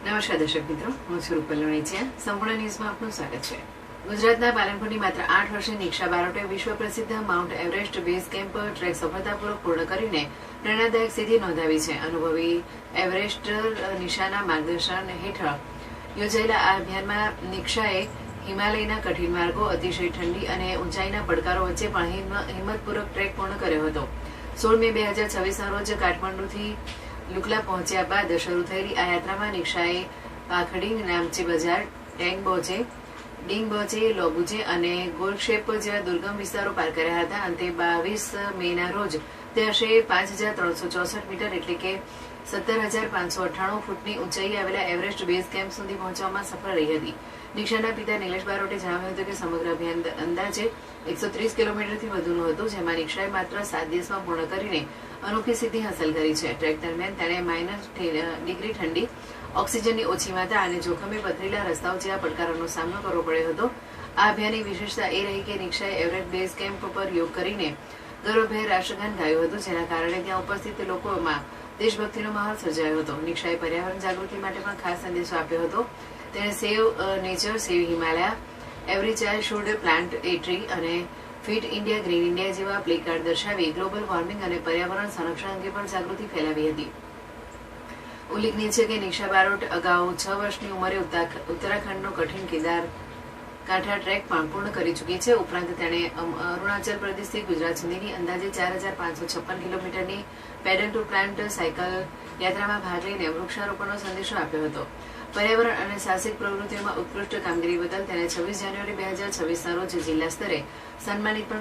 નમસ્કાર દર્શક મિત્રો, હું છું રૂપલ લોણીચિયા. સંપૂર્ણ ન્યૂઝમાં આપનું સ્વાગત છે. ગુજરાતના પાલનપુરની માત્ર 8 વર્ષીય નિક્ષા બારોટે વિશ્વ પ્રસિદ્ધ mount Everest base camp track સફળતાપૂર્વક પૂર્ણ કરીને પ્રેરણાદાયક સિદ્ધિ નોંધાવી છે. અનુભવી એવરેસ્ટ નિશાના માર્ગદર્શન હેઠળ યોજાયેલા આ અભિયાનમાં નિક્ષાએ હિમાલયના કઠિન માર્ગો, અતિશય ઠંડી અને ઊંચાઈના પડકારો વચ્ચે પણ હિંમતપૂર્વક ટ્રેક પૂર્ણ કર્યો હતો. 16 મે 2026ના રોજ કાઠમંડુથી લુકલા પહોંચ્યા બાદ શરૂ થયેલી આ યાત્રામાં નિક્ષાએ પાખડી, નામચી બજાર, ટેંગબોચે, ડીંગબોચે, લોબુચે અને ગોલક્ષેપ જેવા દુર્ગમ વિસ્તારો પાર કર્યા હતા. અંતે 22 મેના રોજ તે આશરે 5364 મીટર એટલે કે 17598 ફૂટની ઊંચાઈ આવેલા એવરેસ્ટ બેઝ કેમ્પ સુધી પહોંચવામાં સફળ રહી હતી. નિક્ષાના પિતા નિલેશ બારોટે જણાવ્યું હતું કે સમગ્ર અભિયાન અંદાજે 130 કિલોમીટરથી વધુનું હતું, જેમાં નિક્ષાએ માત્ર 7 દિવસમાં પૂર્ણ કરીને અનોખી સિદ્ધિ હાંસલ કરી છે. ટ્રેક દરમિયાન તેણે -ડિગ્રી ઠંડી, ઓક્સિજનની ઓછી માત્રા અને જોખમી પથરીલા રસ્તાઓ જેવા પડકારોનો સામનો કરવો પડ્યો હતો. આ અભિયાનની વિશેષતા એ રહી કે નિક્ષાએ એવરેસ્ટ બેઝ કેમ્પ પર યોગ કરીને ગૌરવભેર રાષ્ટ્રગાન ગાયું હતું, જેના કારણે ત્યાં ઉપસ્થિત લોકોમાં દેશભક્તિનો માહોલ સર્જાયો હતો. નિક્ષાએ પર્યાવરણ જાગૃતિ માટે પણ ખાસ સંદેશો આપ્યો હતો. તેણે save nature, save Himalaya, every child should plant a tree અને ફિટ ઇન્ડિયા, ગ્રીન ઇન્ડિયા જેવા પ્લેકાર્ડ દર્શાવી ગ્લોબલ વોર્મિંગ અને પર્યાવરણ સંરક્ષણ અંગે પણ જાગૃતિ ફેલાવી હતી. ઉલ્લેખનીય છે કે નિક્ષા બારોટ અગાઉ 6 વર્ષની ઉંમરે ઉત્તરાખંડનો કઠિન કેદાર કાંઠા ટ્રેક પણ પૂર્ણ કરી ચૂકી છે. ઉપરાંત તેણે અરુણાચલ પ્રદેશથી ગુજરાત સુધીની અંદાજે 4556 કિલોમીટરની પેડલ ટુ પ્લાન્ટ સાયકલ યાત્રામાં ભાગ લઈને વૃક્ષારોપણનો સંદેશો આપ્યો હતો. પર્યાવરણ અને સાહસિક પ્રવૃત્તિઓમાં ઉત્કૃષ્ટ કામગીરી બદલ તેને 26 જાન્યુઆરી 2026ના રોજ જિલ્લા સ્તરે સન્માનિત પણ